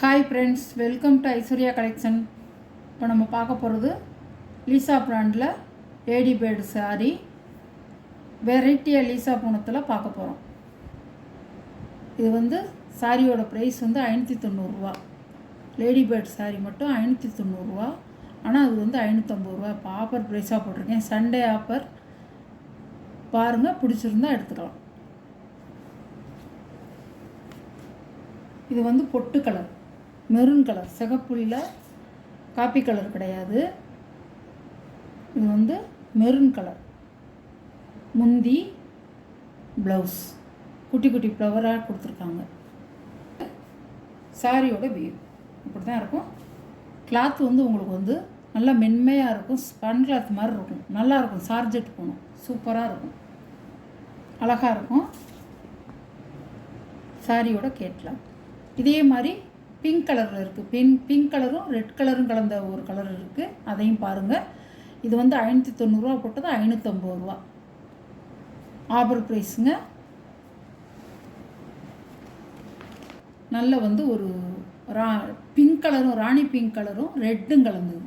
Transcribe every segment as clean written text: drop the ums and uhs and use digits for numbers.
Hi friends, welcome to Aishwarya collection. இப்போ நம்ம பார்க்க போகிறது லீசா பிராண்டில் லேடி பேர்டு சாரீ. வெரைட்டியாக லீசா பூனத்தில் பார்க்க போகிறோம். இது வந்து சாரியோட ப்ரைஸ் வந்து 590 லேடி பேர்டு சாரீ மட்டும் 590. ஆனால் அது வந்து 550 இப்போ ஆஃபர் ப்ரைஸாக போட்டிருக்கேன். சண்டே ஆஃபர் பாருங்கள், பிடிச்சிருந்தா எடுத்துக்கலாம். இது வந்து பொட்டு கலர், மெரூன் கலர், சிகப்புள்ள காப்பி கலர் கிடையாது. இது வந்து மெரூன் கலர். முந்தி, ப்ளவுஸ் குட்டி குட்டி ஃப்ளவராக கொடுத்துருக்காங்க. சாரியோட வியூ இப்படி தான் இருக்கும். கிளாத் வந்து உங்களுக்கு வந்து நல்லா மென்மையாக இருக்கும். ஸ்பன் கிளாத் மாதிரி இருக்கும். நல்லாயிருக்கும். சார்ஜெட் போகணும், சூப்பராக இருக்கும், அழகாக இருக்கும். சாரியோட கேட்கலாம். இதே மாதிரி பிங்க் கலரில் இருக்குது. பிங்க் கலரும் ரெட் கலரும் கலந்த ஒரு கலர் இருக்குது. அதையும் பாருங்கள். இது வந்து 590 போட்டது 550 ஆஃபர் ப்ரைஸுங்க. நல்ல வந்து ஒரு பிங்க் கலரும், ராணி பிங்க் கலரும் ரெட்டும் கலந்தது.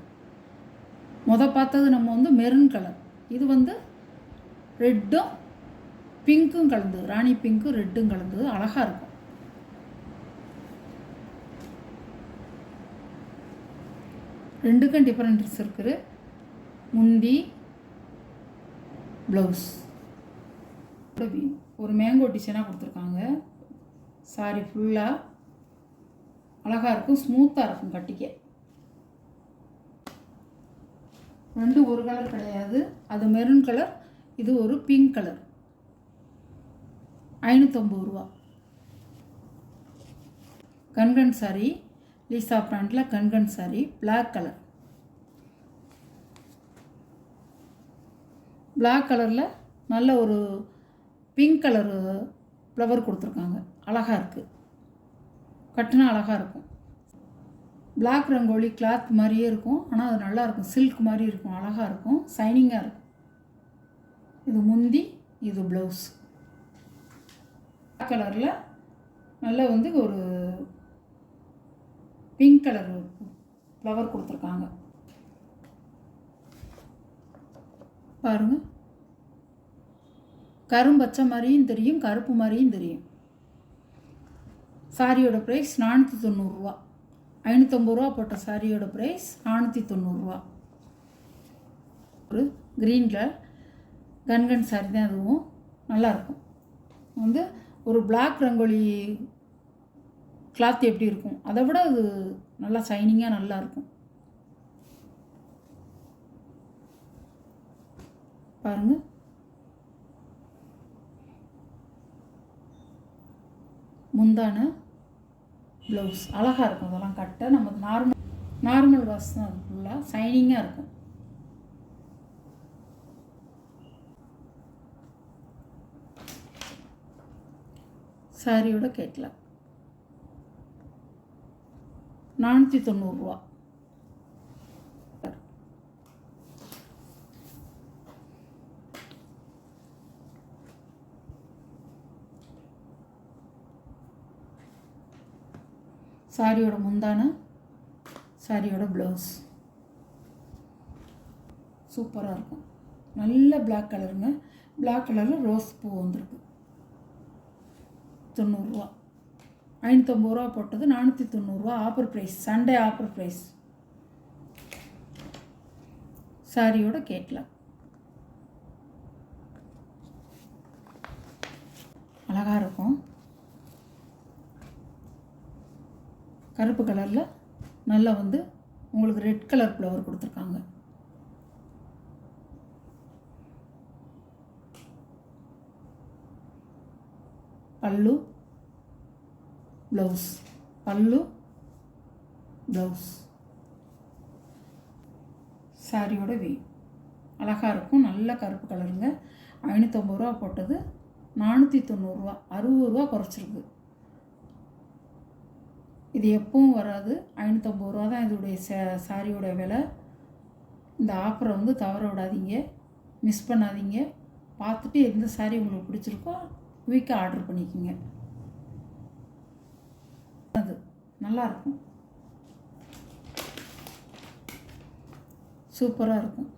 பார்த்தது நம்ம வந்து மெரூன் கலர். இது வந்து ரெட்டும் பிங்க்கும் கலந்தது. ராணி பிங்க்கும் ரெட்டும் கலந்தது. அழகாக இருக்கும். ரெண்டுக்கும் டிஃப்ரெண்ட்ஸ் இருக்குது. முந்தி, ப்ளவுஸ் ஒரு மேங்கோ டிசைனாக கொடுத்துருக்காங்க. சாரி ஃபுல்லாக அழகாக இருக்கும். ஸ்மூத்தாக இருக்கும் கட்டிக்க. ரெண்டு ஒரு கலர் கிடையாது. அது மெரூன் கலர், இது ஒரு பிங்க் கலர். 550. கன்கன் சாரி, லீசா பிராண்டில் கன்கன் சாரி, பிளாக் கலர். பிளாக் கலரில் நல்ல ஒரு பிங்க் கலரு ஃப்ளவர் கொடுத்துருக்காங்க. அழகாக இருக்குது. கட்டினா அழகாக இருக்கும். பிளாக் ரங்கோலி கிளாத் மாதிரியே இருக்கும். ஆனால் அது நல்லாயிருக்கும். சில்க் மாதிரி இருக்கும். அழகாக இருக்கும். ஷைனிங்காக இருக்கும். இது முந்தி, இது ப்ளவுஸ். பிளாக் கலரில் நல்ல வந்து ஒரு பிங்க் கலர் ஃப்ளவர் கொடுத்துருக்காங்க. பாருங்கள், கரும்பச்சை மாதிரியும் தெரியும், கருப்பு மாதிரியும் தெரியும். சாரியோட ப்ரைஸ் 490. 550 போட்ட சாரியோட ப்ரைஸ் 490. ஒரு க்ரீனில் கன்கன் சாரி தான். அதுவும் நல்லாயிருக்கும். வந்து ஒரு பிளாக் ரங்கோலி கிளாத் எப்படி இருக்கும் அதை விட அது நல்லா ஷைனிங்காக நல்லா இருக்கும். பாருங்கள், முந்தான ப்ளவுஸ் அழகாக இருக்கும். அதெல்லாம் கட்ட நம்ம நார்மல் வாஷ் தான். அது ஃபுல்லாக ஷைனிங்காக இருக்கும். சாரியோட கேட்கலாம். 490. சாரியோட முந்தான, சாரியோட ப்ளவுஸ் சூப்பராக இருக்கும். நல்ல பிளாக் கலருங்க. பிளாக் கலரில் ரோஸ் பூ வந்திருக்கு. 90. 550 போட்டது 490. Offer price, Sunday offer price. சாரியோட கேட்கலாம். அழகாக இருக்கும். கருப்பு கலரில் நல்லா வந்து உங்களுக்கு ரெட் கலர் ஃப்ளவர் கொடுத்துருக்காங்க. பல்லு, ப்ளவுஸ், பல்லு, ப்ளவுஸ். சாரியோட வியூ அழகாக இருக்கும். நல்ல கருப்பு கலருங்க. 550 போட்டது 490. 60 குறைச்சிருக்கு. இது எப்பவும் வராது. 550 தான் இதோடைய சாரியோட விலை. இந்த ஆஃபரை வந்து தவற விடாதீங்க, மிஸ் பண்ணாதீங்க. பார்த்துட்டு எந்த சாரி உங்களுக்கு பிடிச்சிருக்கோ குயிக்காக ஆர்டர் பண்ணிக்கோங்க. அது நல்லாயிருக்கும், சூப்பராக இருக்கும்.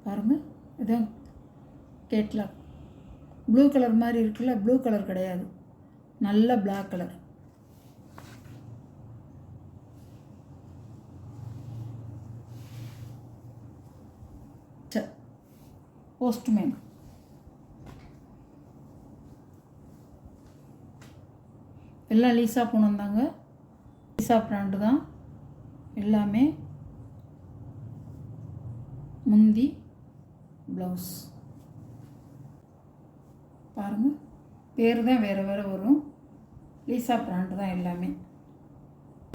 பாருங்கள், இதான் கேட்லாக். ப்ளூ கலர் மாதிரி இருக்குல்ல, ப்ளூ கலர் கிடையாது, நல்ல பிளாக் கலர். போஸ்ட்மேன் எல்லாம் லீசா பூனம் தாங்க, லீசா பிராண்டு தான் எல்லாமே. முந்தி ப்ளவுஸ் பாருங்கள், பேர் தான் வேறு வேறு வரும். லீசா பிராண்டு தான் எல்லாமே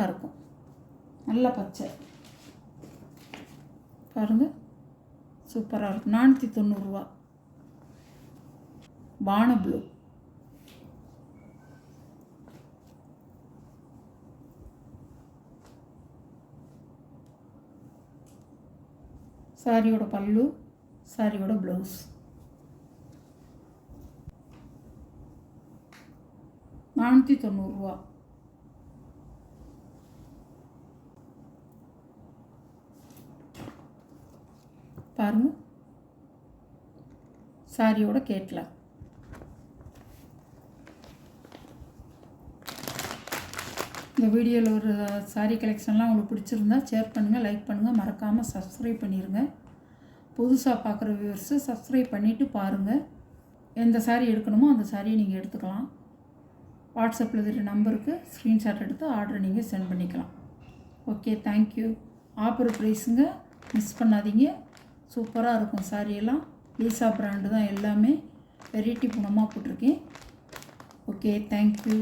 இருக்கும். நல்ல பச்சை பாருங்கள், சூப்பராக இருக்கும். 490 ரூபா. பான ப்ளூ சாரியோட பல்லு, சாரியோட ப்ளவுஸ். 490 ரூபா. பாருங்கள், சாரியோட கேட்லாக். இந்த வீடியோவில் ஒரு சாரீ கலெக்ஷன்லாம் உங்களுக்கு பிடிச்சிருந்தா ஷேர் பண்ணுங்கள், லைக் பண்ணுங்கள், மறக்காமல் சப்ஸ்கிரைப் பண்ணிடுங்க. புதுசாக பார்க்குற வியூவர்ஸு சப்ஸ்கிரைப் பண்ணிவிட்டு பாருங்கள். எந்த சாரீ எடுக்கணுமோ அந்த சாரியை நீங்கள் எடுத்துக்கலாம். வாட்ஸ்அப்பில் இருக்கிற நம்பருக்கு ஸ்க்ரீன்ஷாட் எடுத்து ஆர்டரை நீங்கள் சென்ட் பண்ணிக்கலாம். Okay, thank you. ஆஃபர் ப்ரைஸுங்க, மிஸ் பண்ணாதீங்க. சூப்பராக இருக்கும் சாரியெல்லாம். லீசா பிராண்டு தான் எல்லாமே. வெரைட்டி பூனமாக போட்டிருக்கேன். Okay, thank you.